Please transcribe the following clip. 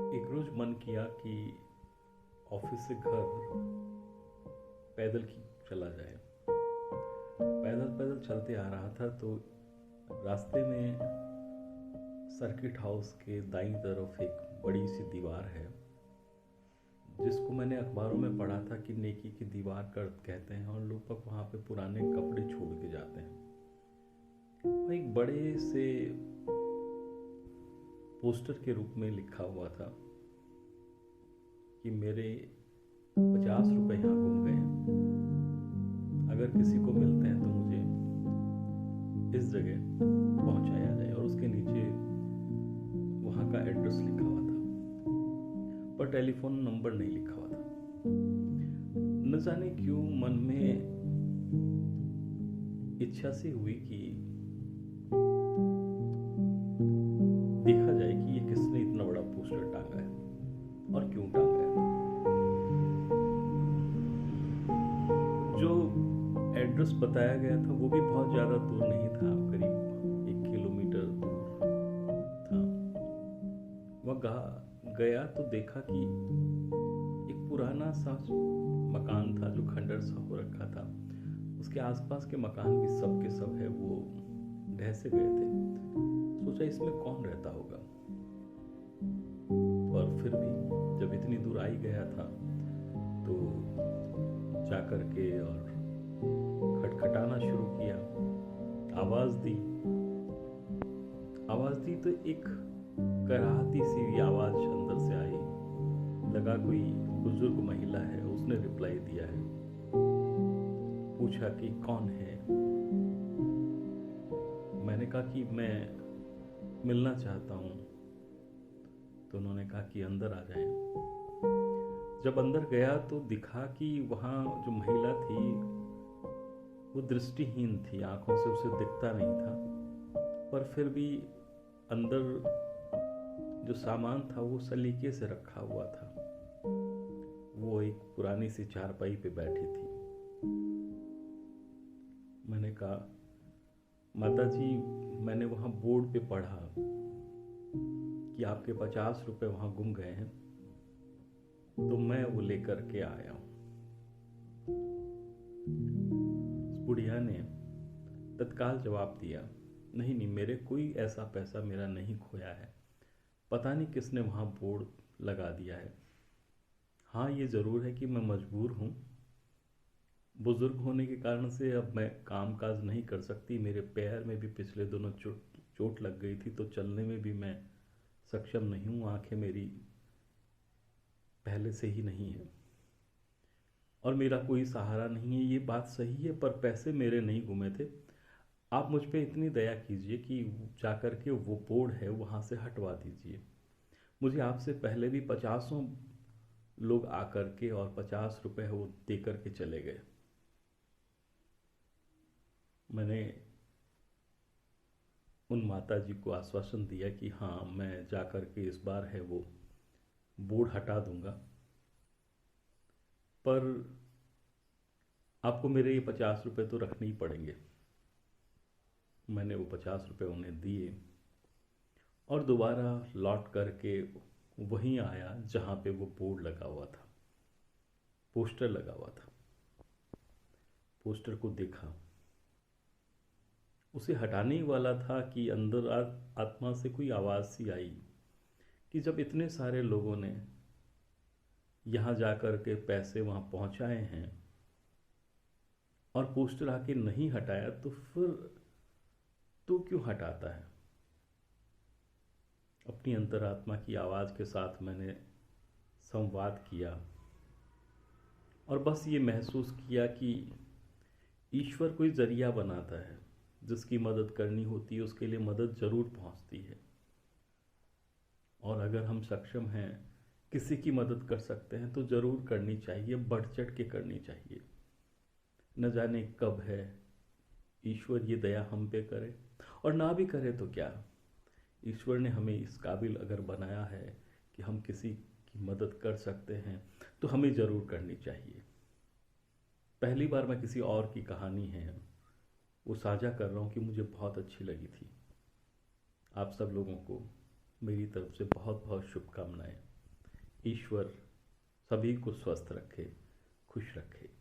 एक रोज मन किया कि ऑफिस से घर पैदल की चला जाए। पैदल पैदल चलते आ रहा था तो रास्ते में सर्किट हाउस के दाईं तरफ एक बड़ी सी दीवार है, जिसको मैंने अखबारों में पढ़ा था कि नेकी की दीवार कर कहते हैं, और लोग वहाँ पे पुराने कपड़े छोड़ के जाते हैं। वह एक बड़े से पोस्टर के रूप में लिखा हुआ था कि मेरे 50 रुपए यहाँ गुम गए हैं, अगर किसी को मिलते हैं तो मुझे इस जगह पहुंचाया जाए। और उसके नीचे वहाँ का एड्रेस लिखा हुआ था, पर टेलीफोन नंबर नहीं लिखा हुआ था। न जाने क्यों मन में इच्छा सी हुई कि देखा जाए कि ये किसने इतना बड़ा पोस्टर टांगा है और क्यों टांगा है। जो एड्रेस बताया गया था वो भी बहुत ज़्यादा दूर नहीं था, करीब 1 किलोमीटर दूर था। वह गया तो देखा कि एक पुराना सा मकान था जो खंडर सा हो रखा था। उसके आसपास के मकान भी सब के सब है वो ढह से गए थे। सोचा इसमें कौन रहता होगा, और फिर भी जब इतनी दूर आई गया था तो जाकर के और खटखटाना शुरू किया। आवाज दी तो एक कराहती सी आवाज अंदर से आई। लगा कोई बुजुर्ग महिला है। उसने रिप्लाई दिया है। पूछा कि कौन है। मैंने कहा कि मैं मिलना चाहता हूं। तो उन्होंने कहा कि अंदर आ जाएं। जब अंदर गया तो दिखा कि वहां जो महिला थी वो दृष्टिहीन थी, आंखों से उसे दिखता नहीं था, पर फिर भी अंदर जो सामान था वो सलीके से रखा हुआ था। वो एक पुरानी सी चारपाई पे बैठी थी। मैंने कहा, माता जी, मैंने वहां बोर्ड पे पढ़ा कि आपके 50 रुपए वहां गुम गए हैं, तो मैं वो लेकर के आया हूं। बुढ़िया ने तत्काल जवाब दिया, नहीं, मेरे कोई ऐसा पैसा मेरा नहीं खोया है। पता नहीं किसने वहां बोर्ड लगा दिया है। हाँ, ये जरूर है कि मैं मजबूर हूं। बुजुर्ग होने के कारण से अब मैं काम काज नहीं कर सकती। मेरे पैर में भी पिछले दोनों चोट लग गई थी, तो चलने में भी मैं सक्षम नहीं हूं। आंखें मेरी पहले से ही नहीं है और मेरा कोई सहारा नहीं है। ये बात सही है, पर पैसे मेरे नहीं गुमे थे। आप मुझ पे इतनी दया कीजिए कि जाकर के वो बोर्ड है वहां से हटवा दीजिए। मुझे आपसे पहले भी 50 लोग आकर के और 50 रुपए वो दे करके चले गए। मैंने उन माता जी को आश्वासन दिया कि हाँ, मैं जाकर के इस बार है वो बोर्ड हटा दूंगा, पर आपको मेरे ये 50 रुपए तो रखने ही पड़ेंगे। मैंने वो 50 रुपए उन्हें दिए और दोबारा लौट करके वहीं आया जहां पे वो बोर्ड लगा हुआ था, पोस्टर लगा हुआ था। पोस्टर को देखा, उसे हटाने ही वाला था कि अंदर आत्मा से कोई आवाज सी आई कि जब इतने सारे लोगों ने यहां जाकर के पैसे वहां पहुंचाए हैं और पोस्टर आके नहीं हटाया, तो फिर तू क्यों हटाता है। अपनी अंतरात्मा की आवाज के साथ मैंने संवाद किया और बस ये महसूस किया कि ईश्वर कोई जरिया बनाता है। जिसकी मदद करनी होती है उसके लिए मदद जरूर पहुंचती है, और अगर हम सक्षम हैं, किसी की मदद कर सकते हैं तो जरूर करनी चाहिए, बढ़ चढ़ के करनी चाहिए। न जाने कब है ईश्वर ये दया हम पे करे, और ना भी करे तो क्या, ईश्वर ने हमें इस काबिल अगर बनाया है कि हम किसी की मदद कर सकते हैं तो हमें जरूर करनी चाहिए। पहली बार मैं किसी और की कहानी है वो साझा कर रहा हूँ कि मुझे बहुत अच्छी लगी थी। आप सब लोगों को मेरी तरफ से बहुत बहुत शुभकामनाएं। ईश्वर सभी को स्वस्थ रखे, खुश रखे।